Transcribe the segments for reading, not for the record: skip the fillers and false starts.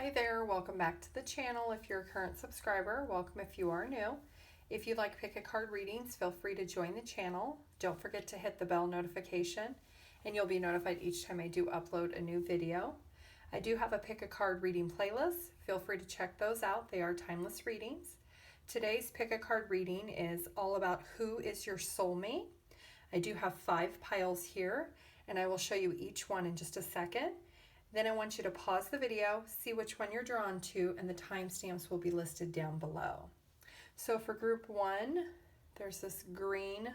Hi there, welcome back to the channel. If you're a current subscriber, welcome if you are new. If you'd like pick a card readings, feel free to join the channel. Don't forget to hit the bell notification and you'll be notified each time I do upload a new video. I do have a pick a card reading playlist. Feel free to check those out. They are timeless readings. Today's pick a card reading is all about who is your soulmate. I do have 5 piles here and I will show you each one in just a second. Then I want you to pause the video, see which one you're drawn to, and the timestamps will be listed down below. So for group 1, there's this green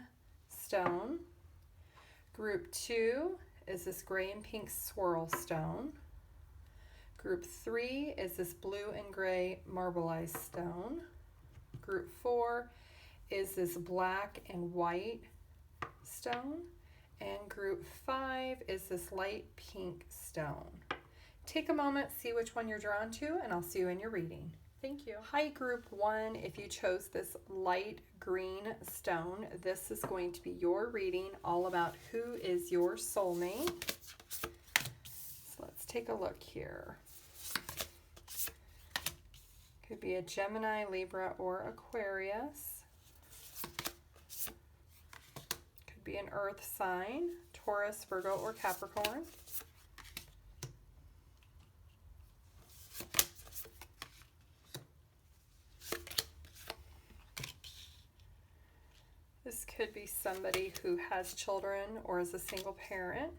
stone. Group 2 is this gray and pink swirl stone. Group 3 is this blue and gray marbleized stone. Group 4 is this black and white stone. And group 5 is this light pink stone. Take a moment, see which one you're drawn to, and I'll see you in your reading. Thank you. Hi, group 1. If you chose this light green stone, this is going to be your reading all about who is your soulmate. So let's take a look here. Could be a Gemini, Libra, or Aquarius. Be an earth sign, Taurus, Virgo, or Capricorn. This could be somebody who has children or is a single parent.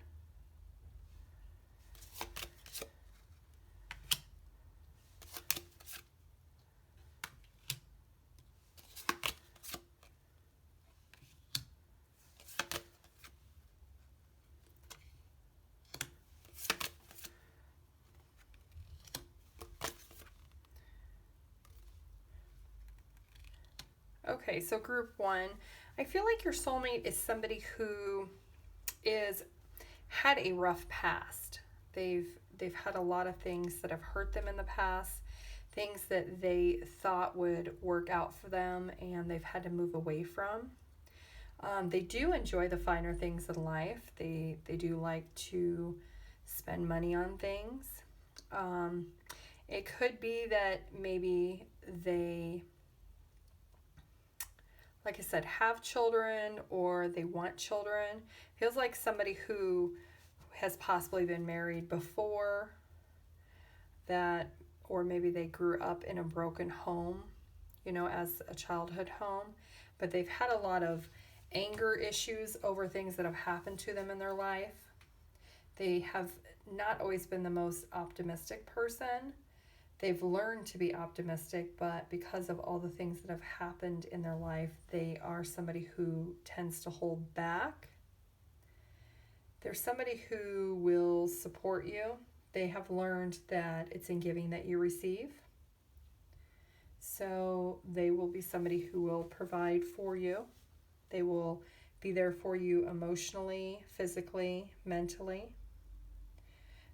Okay, so group 1, I feel like your soulmate is somebody who had a rough past. They've had a lot of things that have hurt them in the past, things that they thought would work out for them and they've had to move away from. They do enjoy the finer things in life. They do like to spend money on things. It could be that maybe they, like I said, have children or they want children. Feels like somebody who has possibly been married before that, or maybe they grew up in a broken home, you know, as a childhood home, but they've had a lot of anger issues over things that have happened to them in their life. They have not always been the most optimistic person. They've learned to be optimistic, but because of all the things that have happened in their life, they are somebody who tends to hold back. They're somebody who will support you. They have learned that it's in giving that you receive. So they will be somebody who will provide for you. They will be there for you emotionally, physically, mentally.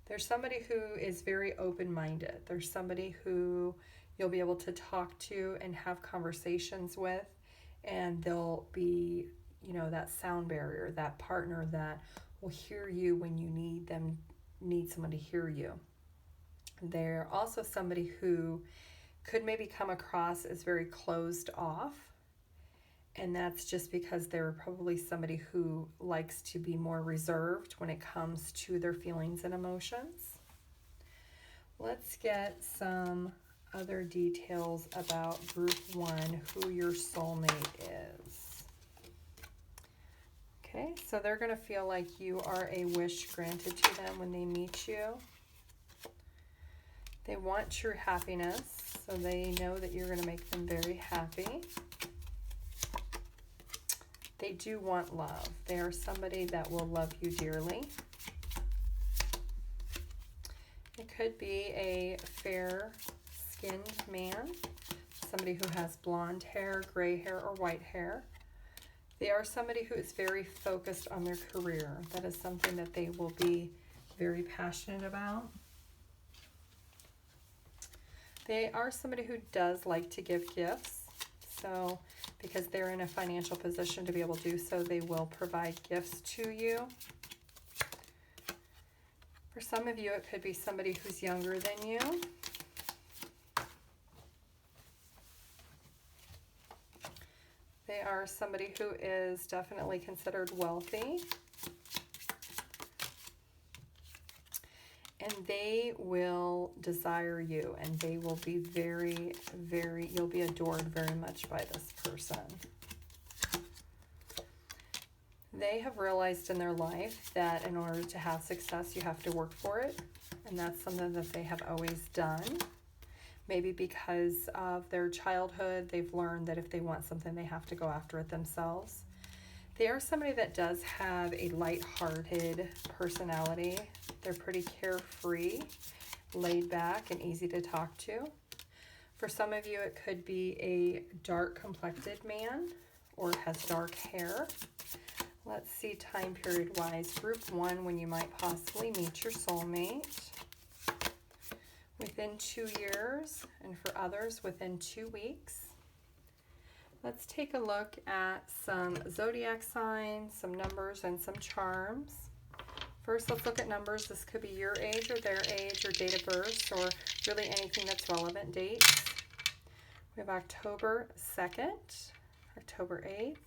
There's somebody who is very open-minded. There's somebody who you'll be able to talk to and have conversations with, and they'll be, you know, that sound barrier, that partner that will hear you when you need someone to hear you. They're also somebody who could maybe come across as very closed off, and that's just because they're probably somebody who likes to be more reserved when it comes to their feelings and emotions. Let's get some other details about group 1, who your soulmate is. Okay, so they're going to feel like you are a wish granted to them when they meet you. They want true happiness, so they know that you're going to make them very happy. They do want love. They are somebody that will love you dearly. It could be a fair-skinned man, somebody who has blonde hair, gray hair, or white hair. They are somebody who is very focused on their career. That is something that they will be very passionate about. They are somebody who does like to give gifts. So because they're in a financial position to be able to do so, they will provide gifts to you. For some of you, it could be somebody who's younger than you. They are somebody who is definitely considered wealthy. And they will desire you, and they will be very, very, you'll be adored very much by this person. They have realized in their life that in order to have success, you have to work for it. And that's something that they have always done. Maybe because of their childhood, they've learned that if they want something, they have to go after it themselves. They are somebody that does have a light-hearted personality. They're pretty carefree, laid back, and easy to talk to. For some of you, it could be a dark-complected man or has dark hair. Let's see time period-wise. Group 1, when you might possibly meet your soulmate. Within 2 years, and for others, within 2 weeks. Let's take a look at some zodiac signs, some numbers, and some charms. First, let's look at numbers. This could be your age or their age or date of birth, or really anything that's relevant dates. We have October 2nd, October 8th,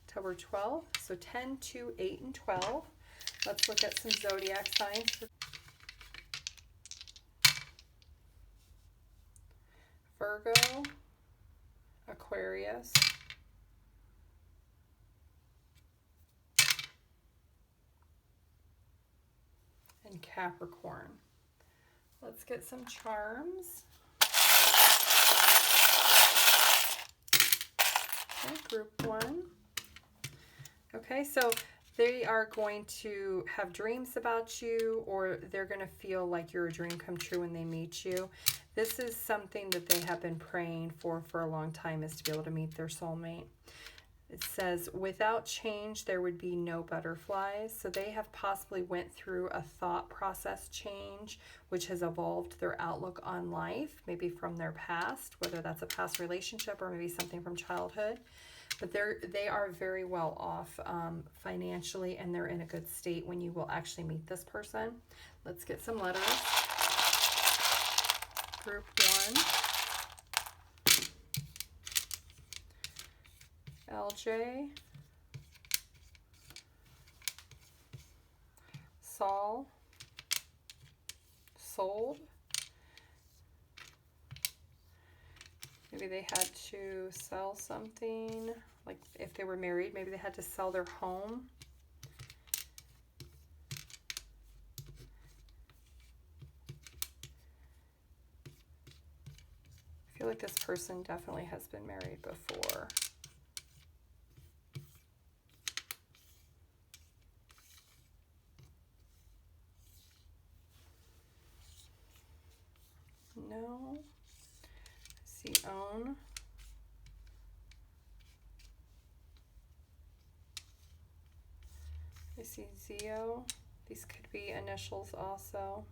October 12th, so 10, 2, 8, and 12. Let's look at some zodiac signs. Virgo, Aquarius, and Capricorn. Let's get some charms. Okay, group 1. Okay, so they are going to have dreams about you, or they're going to feel like you're a dream come true when they meet you. This is something that they have been praying for a long time, is to be able to meet their soulmate. It says, without change, there would be no butterflies. So they have possibly went through a thought process change, which has evolved their outlook on life, maybe from their past, whether that's a past relationship or maybe something from childhood. But they are very well off financially, and they're in a good state when you will actually meet this person. Let's get some letters. Group 1. LJ, Saul, sold. Maybe they had to sell something, like if they were married, maybe they had to sell their home. I feel like this person definitely has been married before. No. I see own. I see Zio. These could be initials also.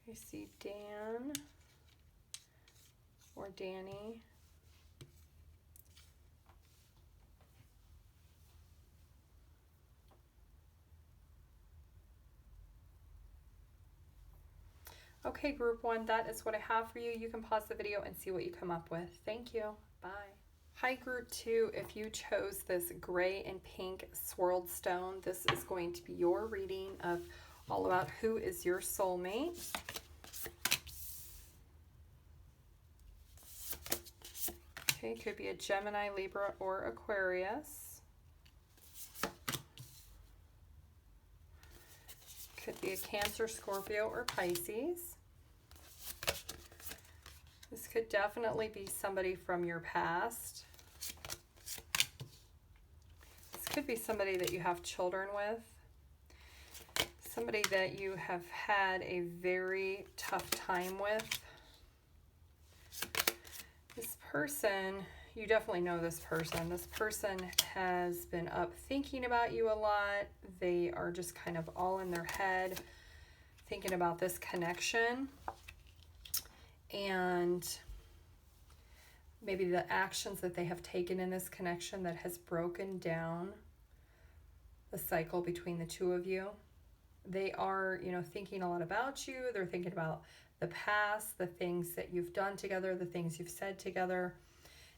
I see Dan or Danny. Okay, group 1, that is what I have for you. You can pause the video and see what you come up with. Thank you. Bye. Hi, group 2. If you chose this gray and pink swirled stone, this is going to be your reading of all about who is your soulmate. Okay, could be a Gemini, Libra, or Aquarius. Could be a Cancer, Scorpio, or Pisces. This could definitely be somebody from your past. This could be somebody that you have children with. Somebody that you have had a very tough time with. This person, you definitely know this person. This person has been up thinking about you a lot. They are just kind of all in their head thinking about this connection. And maybe the actions that they have taken in this connection that has broken down the cycle between the two of you. they are, you know, thinking a lot about you. They're thinking about the past, the things that you've done together, the things you've said together.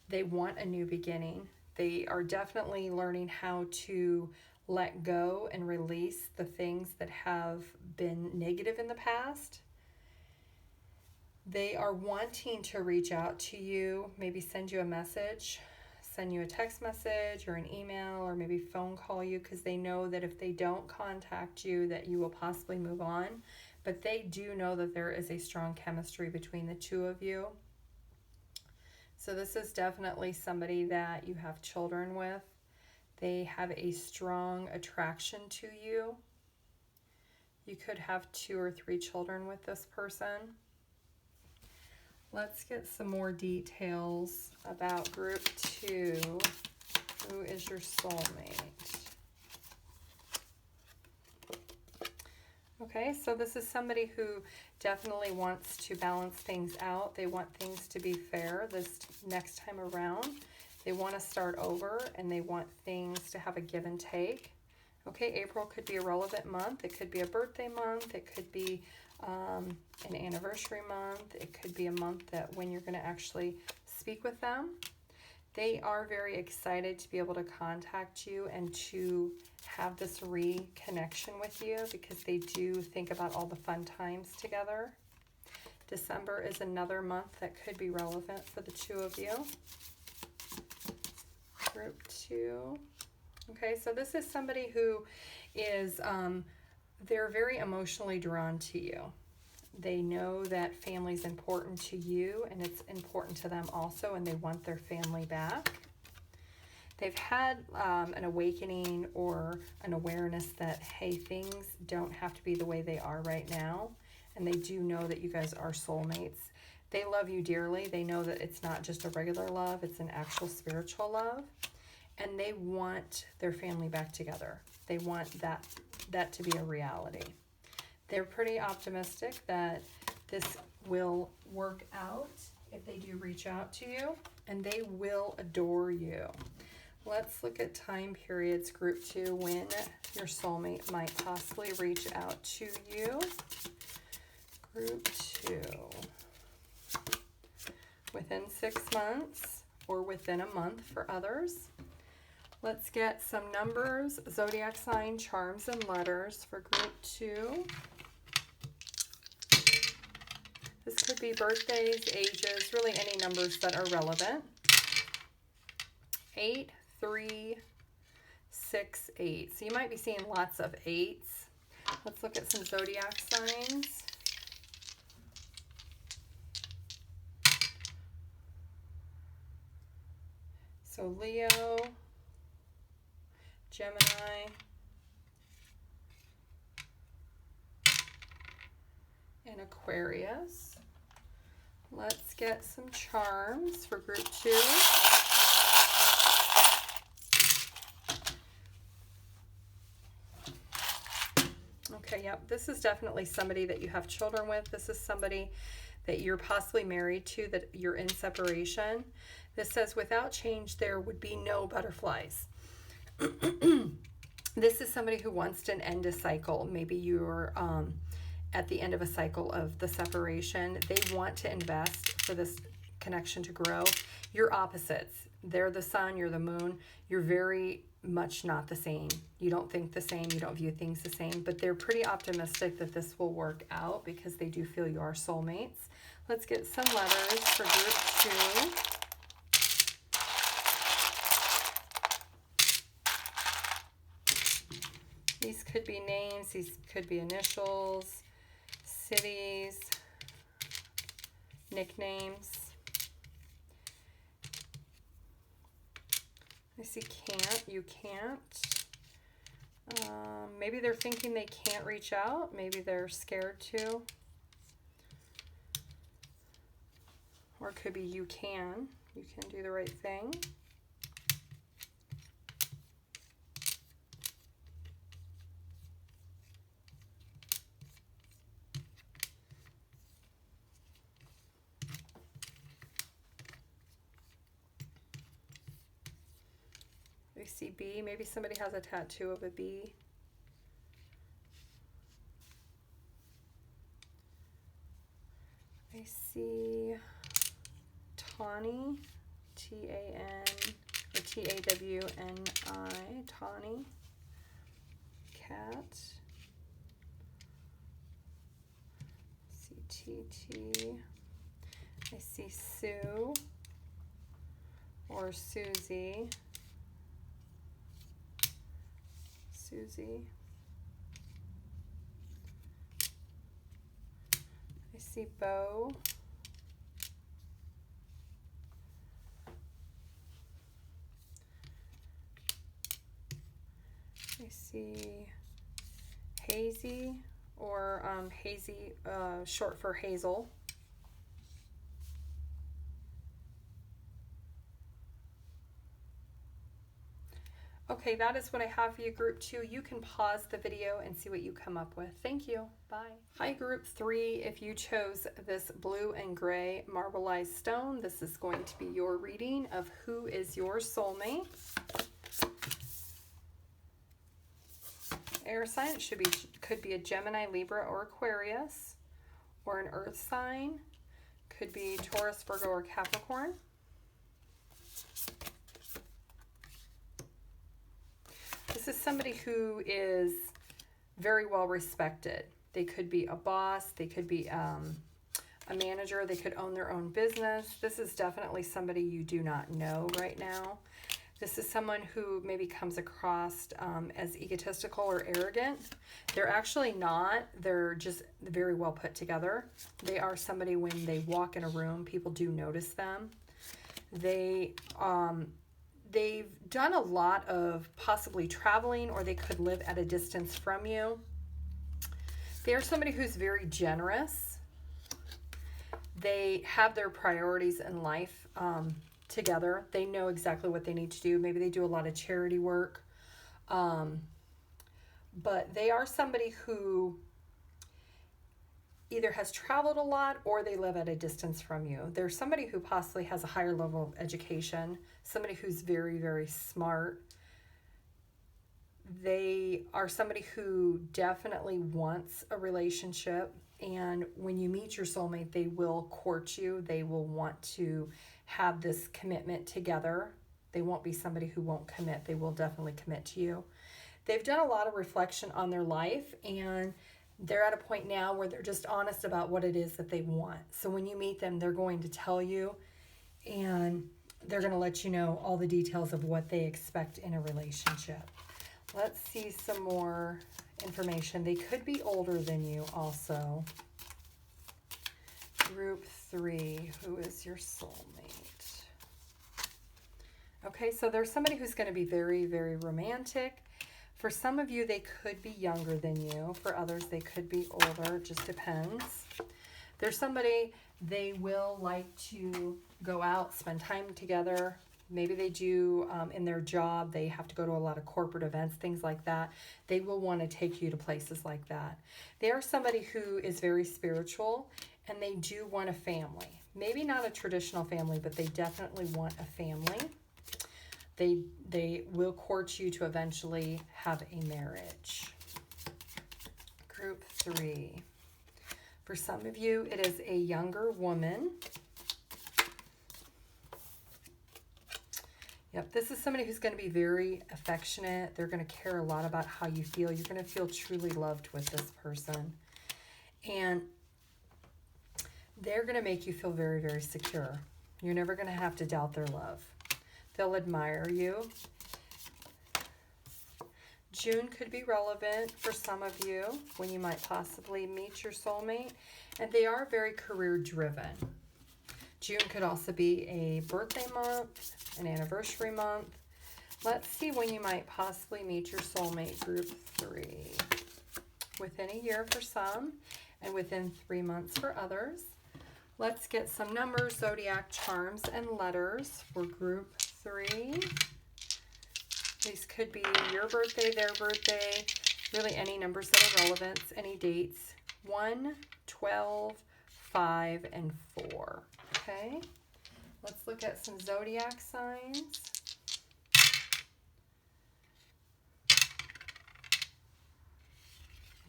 They want a new beginning. They are definitely learning how to let go and release the things that have been negative in the past. They are wanting to reach out to you, maybe send you a message, send you a text message or an email, or maybe phone call you, because they know that if they don't contact you, that you will possibly move on. But they do know that there is a strong chemistry between the two of you. So this is definitely somebody that you have children with. They have a strong attraction to you. You could have 2 or 3 children with this person. Let's get some more details about group 2. Who is your soulmate? Okay, so this is somebody who definitely wants to balance things out. They want things to be fair this next time around. They want to start over, and they want things to have a give and take. Okay, April could be a relevant month. It could be a birthday month. It could be an anniversary month. It could be a month that when you're going to actually speak with them. They are very excited to be able to contact you and to have this reconnection with you, because they do think about all the fun times together. December is another month that could be relevant for the 2 of you. Group 2. Okay, so this is somebody who is, they're very emotionally drawn to you. They know that family is important to you, and it's important to them also, and they want their family back. They've had an awakening or an awareness that, hey, things don't have to be the way they are right now, and they do know that you guys are soulmates. They love you dearly. They know that it's not just a regular love, it's an actual spiritual love, and they want their family back together. They want that to be a reality. They're pretty optimistic that this will work out if they do reach out to you, and they will adore you. Let's look at time periods, group 2, when your soulmate might possibly reach out to you. Group 2. Within 6 months or within a month for others. Let's get some numbers, zodiac sign, charms, and letters for group 2. This could be birthdays, ages, really any numbers that are relevant. 8, 3, 6, 8. So you might be seeing lots of 8s. Let's look at some zodiac signs. So Leo, Gemini, and Aquarius. Let's get some charms for group 2. Okay, yep, this is definitely somebody that you have children with. This is somebody that you're possibly married to, that you're in separation. This says, without change, there would be no butterflies. This is somebody who wants to end a cycle. Maybe you're at the end of a cycle of the separation. They want to invest for this connection to grow. You're opposites. They're the sun, you're the moon. You're very much not the same. You don't think the same, you don't view things the same, but they're pretty optimistic that this will work out because they do feel you are soulmates. Let's get some letters for group 2. These could be names, these could be initials, cities, nicknames. I see can't, you can't. Maybe they're thinking they can't reach out. Maybe they're scared to. Or it could be you can. You can do the right thing. We see bee. Maybe somebody has a tattoo of a bee. see Tawny, T-A-N, or T-A-W-N-I, Tawny, cat. C-T-T. I see Sue, or Susie. Susie. I see Bo. I see Hazy, or Hazy, short for Hazel. Okay, that is what I have for you, Group 2. You can pause the video and see what you come up with. Thank you. Bye. Hi, Group 3. If you chose this blue and gray marbleized stone, this is going to be your reading of who is your soulmate. Air sign could be a Gemini, Libra, or Aquarius, or an earth sign. Could be Taurus, Virgo, or Capricorn. This is somebody who is very well respected. They could be a boss. They could be a manager. They could own their own business. This is definitely somebody you do not know right now. This is someone who maybe comes across as egotistical or arrogant. They're actually not. They're just very well put together. They are somebody, when they walk in a room, people do notice them. They've done a lot of possibly traveling, or they could live at a distance from you. They are somebody who's very generous. They have their priorities in life together. They know exactly what they need to do. Maybe they do a lot of charity work. But they are somebody who either has traveled a lot, or they live at a distance from you. They're somebody who possibly has a higher level of education, somebody who's very, very smart. They are somebody who definitely wants a relationship, and when you meet your soulmate, they will court you. They will want to have this commitment together. They won't be somebody who won't commit. They will definitely commit to you. They've done a lot of reflection on their life, and they're at a point now where they're just honest about what it is that they want. So when you meet them, they're going to tell you, and they're going to let you know all the details of what they expect in a relationship. Let's see some more information. They could be older than you also. Group 3, who is your soulmate? Okay, so there's somebody who's going to be very, very romantic. For some of you, they could be younger than you. For others, they could be older. It just depends. There's somebody, they will like to go out, spend time together. Maybe they do in their job. They have to go to a lot of corporate events, things like that. They will want to take you to places like that. They are somebody who is very spiritual, and they do want a family. Maybe not a traditional family, but they definitely want a family. They will court you to eventually have a marriage. Group 3. For some of you, it is a younger woman. Yep, this is somebody who's going to be very affectionate. They're going to care a lot about how you feel. You're going to feel truly loved with this person. And they're going to make you feel very, very secure. You're never going to have to doubt their love. They'll admire you. June could be relevant for some of you when you might possibly meet your soulmate. And they are very career driven. June could also be a birthday month, an anniversary month. Let's see when you might possibly meet your soulmate, Group 3. Within a year for some, and within 3 months for others. Let's get some numbers, zodiac charms, and letters for Group 3. These could be your birthday, their birthday, really any numbers that are relevant, any dates. 1, 12, 5, and 4. Okay, let's look at some zodiac signs.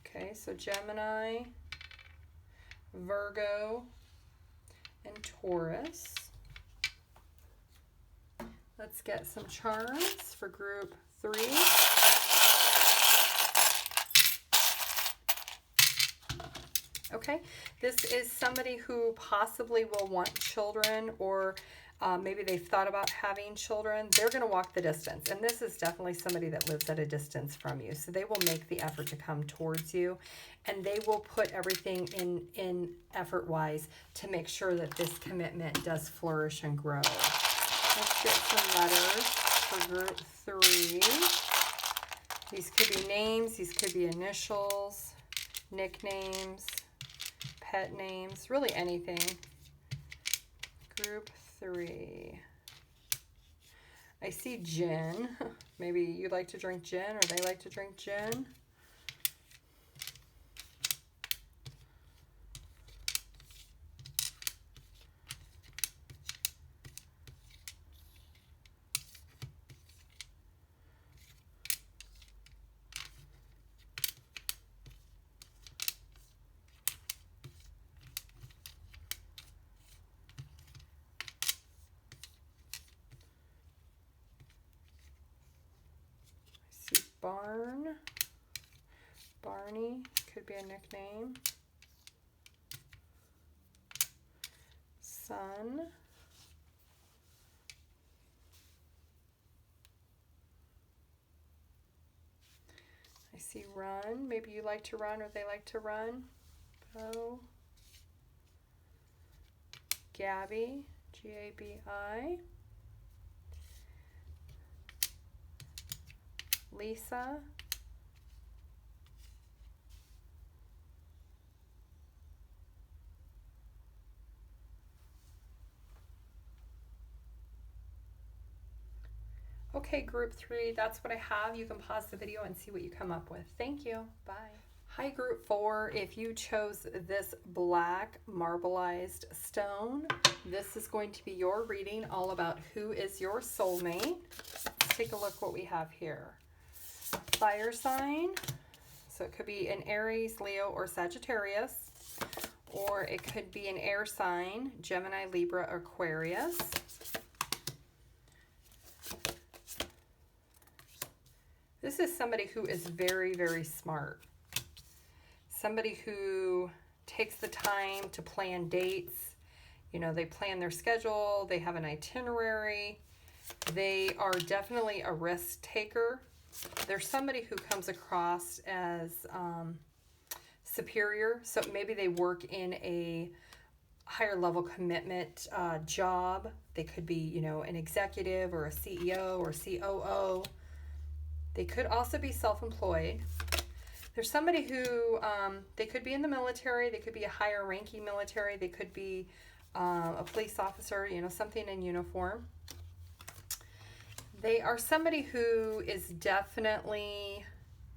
Okay, so Gemini, Virgo, and Taurus. Let's get some charms for group 3. Okay, this is somebody who possibly will want children, or maybe they've thought about having children. They're going to walk the distance, and this is definitely somebody that lives at a distance from you. So they will make the effort to come towards you, and they will put everything in effort-wise to make sure that this commitment does flourish and grow. Let's get some letters for group 3. These could be names, these could be initials, nicknames, pet names, really anything. Group 3. I see gin. Maybe you like to drink gin, or they like to drink gin. Barney could be a nickname. Sun. I see run. Maybe you like to run, or they like to run. Bo. Gabby, Gabi. Lisa. Okay, group 3, that's what I have. You can pause the video and see what you come up with. Thank you. Bye. Hi, group 4. If you chose this black marbleized stone, this is going to be your reading all about who is your soulmate. Let's take a look what we have here. Fire sign. So it could be an Aries, Leo, or Sagittarius. Or it could be an air sign, Gemini, Libra, Aquarius. This is somebody who is very, very smart. Somebody who takes the time to plan dates. You know, they plan their schedule. They have an itinerary. They are definitely a risk taker. They're somebody who comes across as superior. So maybe they work in a higher level commitment job. They could be, you know, an executive or a CEO or COO. They could also be self-employed. There's somebody who, they could be in the military. They could be a higher ranking military. They could be a police officer, you know, something in uniform. They are somebody who is definitely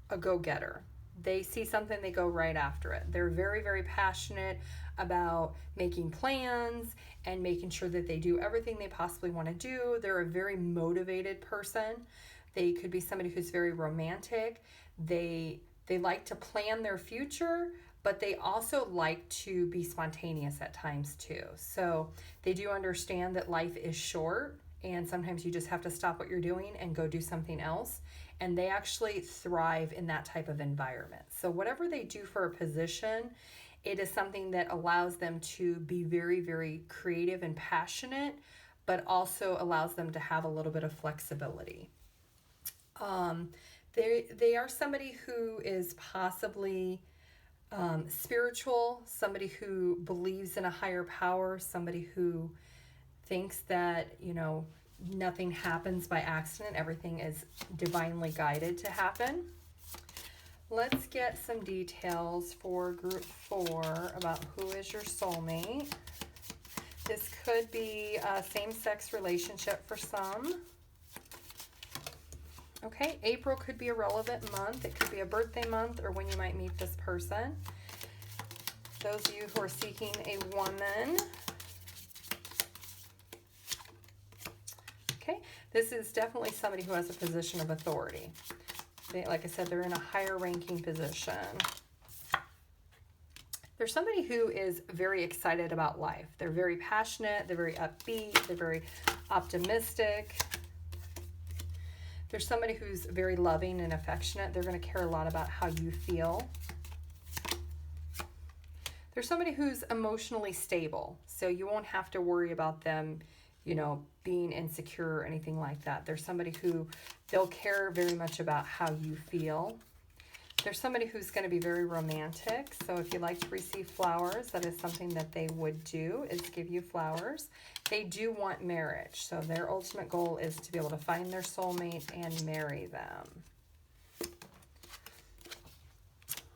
a go-getter. They see something, they go right after it. They're very, very passionate about making plans and making sure that they do everything they possibly want to do. They're a very motivated person. They could be somebody who's very romantic. They like to plan their future, but they also like to be spontaneous at times too. So they do understand that life is short, and sometimes you just have to stop what you're doing and go do something else. And they actually thrive in that type of environment. So whatever they do for a position, it is something that allows them to be very, very creative and passionate, but also allows them to have a little bit of flexibility. They are somebody who is possibly spiritual, somebody who believes in a higher power, somebody who thinks that, you know, nothing happens by accident. Everything is divinely guided to happen. Let's get some details for group 4 about who is your soulmate. This could be a same-sex relationship for some. Okay, April could be a relevant month. It could be a birthday month or when you might meet this person. Those of you who are seeking a woman. Okay, this is definitely somebody who has a position of authority. Like I said, they're in a higher ranking position. There's somebody who is very excited about life. They're very passionate. They're very upbeat. They're very optimistic. There's somebody who's very loving and affectionate. They're going to care a lot about how you feel. There's somebody who's emotionally stable, so you won't have to worry about them, you know, being insecure or anything like that. There's somebody who they'll care very much about how you feel. There's somebody who's going to be very romantic, so if you like to receive flowers, that is something that they would do, is give you flowers. They do want marriage, so their ultimate goal is to be able to find their soulmate and marry them.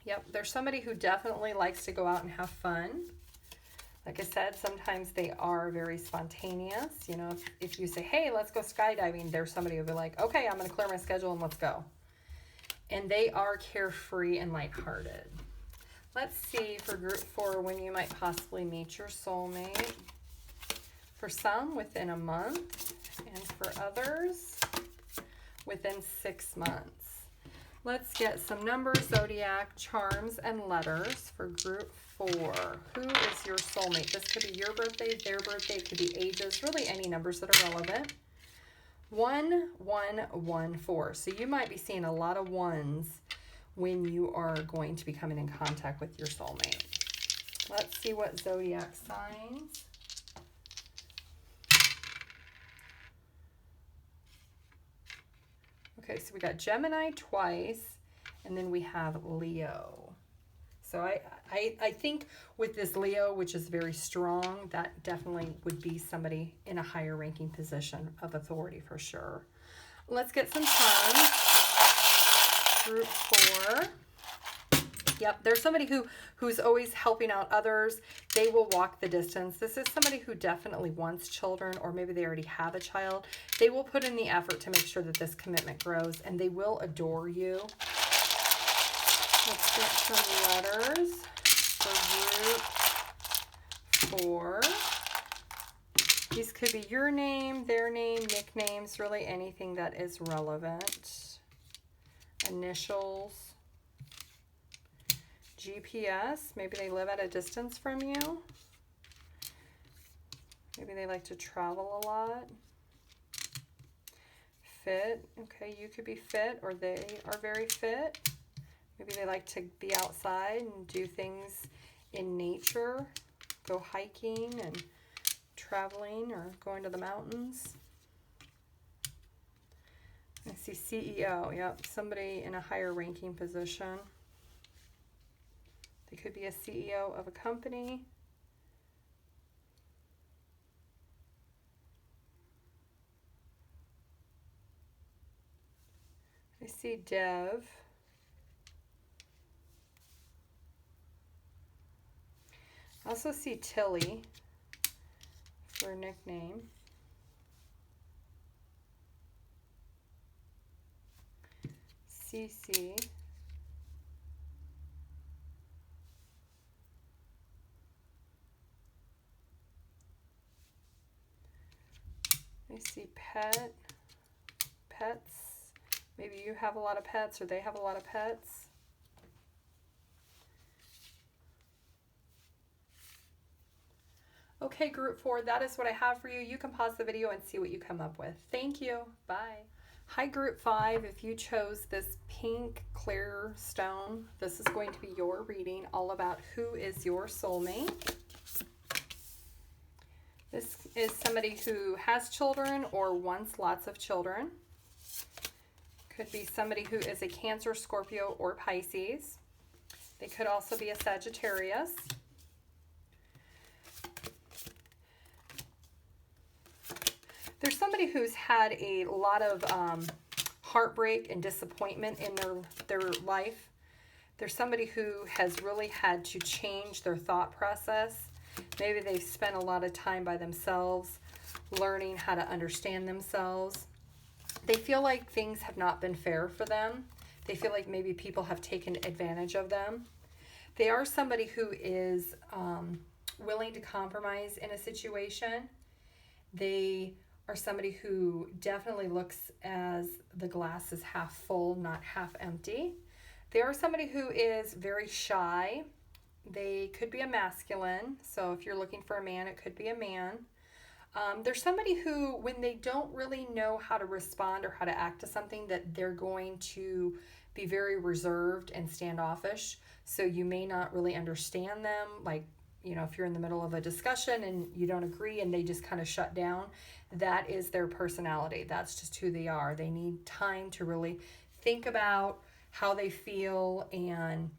Yep, there's somebody who definitely likes to go out and have fun. Like I said, sometimes they are very spontaneous. You know, if you say, hey, let's go skydiving, there's somebody who'll be like, okay, I'm going to clear my schedule and let's go. And they are carefree and lighthearted. Let's see for group 4 when you might possibly meet your soulmate. For some, within a month, and for others, within 6 months. Let's get some numbers, zodiac, charms, and letters for group 4. Who is your soulmate? This could be your birthday, their birthday, it could be ages, really any numbers that are relevant. 1114. So you might be seeing a lot of ones when you are going to be coming in contact with your soulmate. Let's see what zodiac signs. Okay, so we got Gemini twice, and then we have Leo. So I think with this Leo, which is very strong, that definitely would be somebody in a higher ranking position of authority for sure. Let's get some charms. Group 4. Yep, there's somebody who's always helping out others. They will walk the distance. This is somebody who definitely wants children, or maybe they already have a child. They will put in the effort to make sure that this commitment grows, and they will adore you. Let's get some letters for group 4. These could be your name, their name, nicknames, really anything that is relevant. Initials. GPS, maybe they live at a distance from you. Maybe they like to travel a lot. Fit, okay, you could be fit, or they are very fit. Maybe they like to be outside and do things in nature, go hiking and traveling or going to the mountains. I see CEO, yep, somebody in a higher ranking position. They could be a CEO of a company. I see Dev. I also see Tilly for a nickname. CC. I see pets. Maybe you have a lot of pets or they have a lot of pets. Okay, group 4, that is what I have for you. You can pause the video and see what you come up with. Thank you. Bye. Hi, group 5. If you chose this pink clear stone, this is going to be your reading all about who is your soulmate. This is somebody who has children or wants lots of children. Could be somebody who is a Cancer, Scorpio, or Pisces. They could also be a Sagittarius. There's somebody who's had a lot of heartbreak and disappointment in their life. There's somebody who has really had to change their thought process. Maybe they've spent a lot of time by themselves, learning how to understand themselves. They feel like things have not been fair for them. They feel like maybe people have taken advantage of them. They are somebody who is willing to compromise in a situation. They are somebody who definitely looks as the glass is half full, not half empty. They are somebody who is very shy. They could be a masculine. So if you're looking for a man, it could be a man. There's somebody who, when they don't really know how to respond or how to act to something, that they're going to be very reserved and standoffish. So you may not really understand them. Like, you know, if you're in the middle of a discussion and you don't agree and they just kind of shut down, that is their personality. That's just who they are. They need time to really think about how they feel and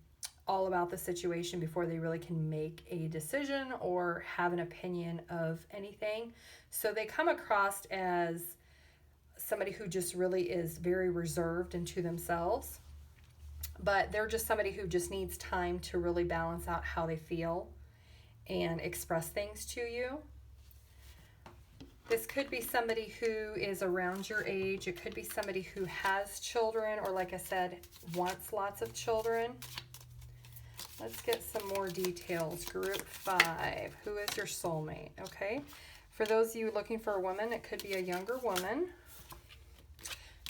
all about the situation before they really can make a decision or have an opinion of anything. So they come across as somebody who just really is very reserved and to themselves, but they're just somebody who just needs time to really balance out how they feel and express things to you. This could be somebody who is around your age. It could be somebody who has children or, like I said, wants lots of children. Let's get some more details. Group 5. Who is your soulmate? Okay. For those of you looking for a woman, it could be a younger woman.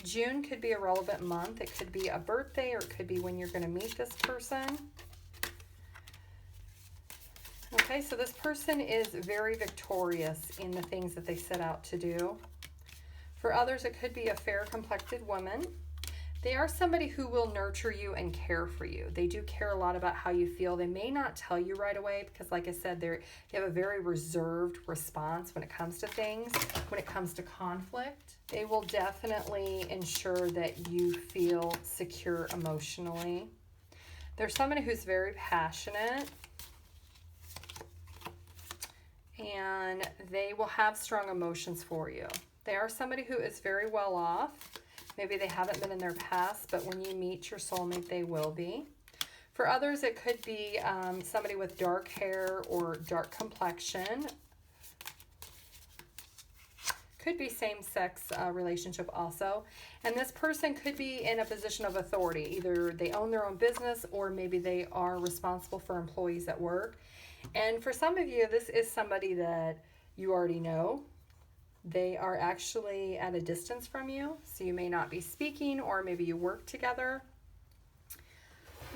June could be a relevant month. It could be a birthday, or it could be when you're going to meet this person. Okay, so this person is very victorious in the things that they set out to do. For others, it could be a fair-complected woman. They are somebody who will nurture you and care for you. They do care a lot about how you feel. They may not tell you right away because, like I said, they have a very reserved response when it comes to things, when it comes to conflict. They will definitely ensure that you feel secure emotionally. They're somebody who's very passionate, and they will have strong emotions for you. They are somebody who is very well off. Maybe they haven't been in their past, but when you meet your soulmate, they will be. For others, it could be somebody with dark hair or dark complexion. Could be same-sex relationship also. And this person could be in a position of authority. Either they own their own business, or maybe they are responsible for employees at work. And for some of you, this is somebody that you already know. They are actually at a distance from you, so you may not be speaking, or maybe you work together.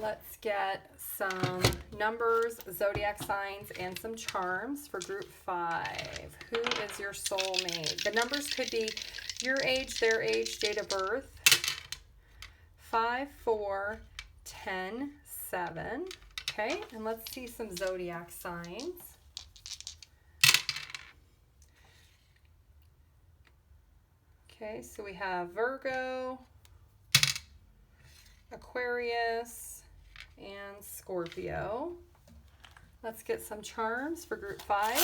Let's get some numbers, zodiac signs, and some charms for group 5. Who is your soulmate? The numbers could be your age, their age, date of birth. 5, 4, 10, 7. Okay, and let's see some zodiac signs. Okay, so we have Virgo, Aquarius, and Scorpio. Let's get some charms for group 5.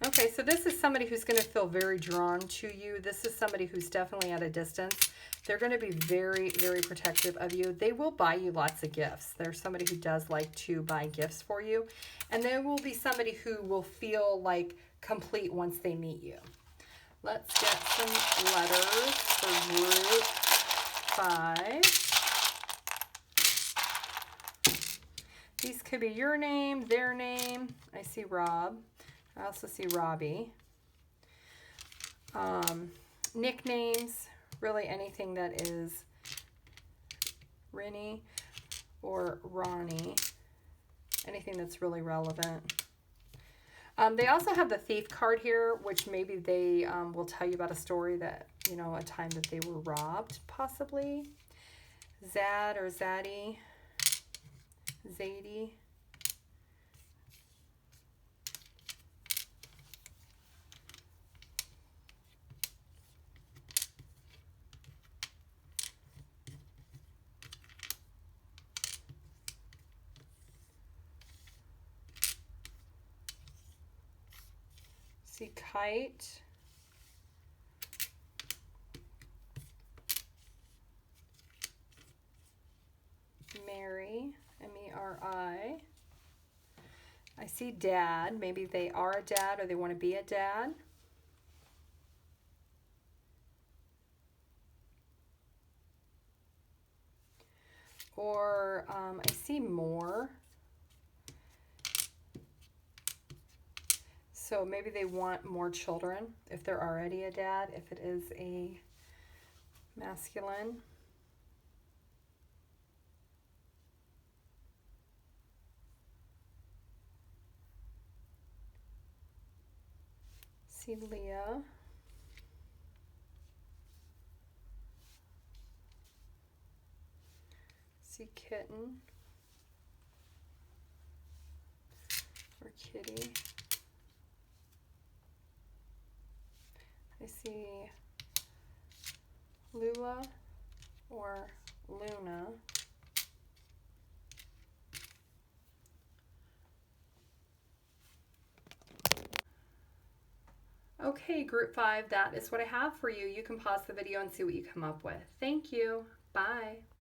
Okay, so this is somebody who's going to feel very drawn to you. This is somebody who's definitely at a distance. They're going to be very, very protective of you. They will buy you lots of gifts. They're somebody who does like to buy gifts for you. And there will be somebody who will feel like complete once they meet you. Let's get some letters for group 5. These could be your name, their name. I see Rob. I also see Robbie. Nicknames, really anything that is Rennie or Ronnie. Anything that's really relevant. They also have the Thief card here, which maybe they will tell you about a story that, you know, a time that they were robbed, possibly. Zad or Zaddy. Zadie. See Kite. Mary, M-E-R-I. I see Dad. Maybe they are a dad or they want to be a dad. Or I see more. So maybe they want more children if they're already a dad. If it is a masculine, see Leah, see kitten or kitty. I see Lula or Luna. Okay, group 5, that is what I have for you. You can pause the video and see what you come up with. Thank you. Bye.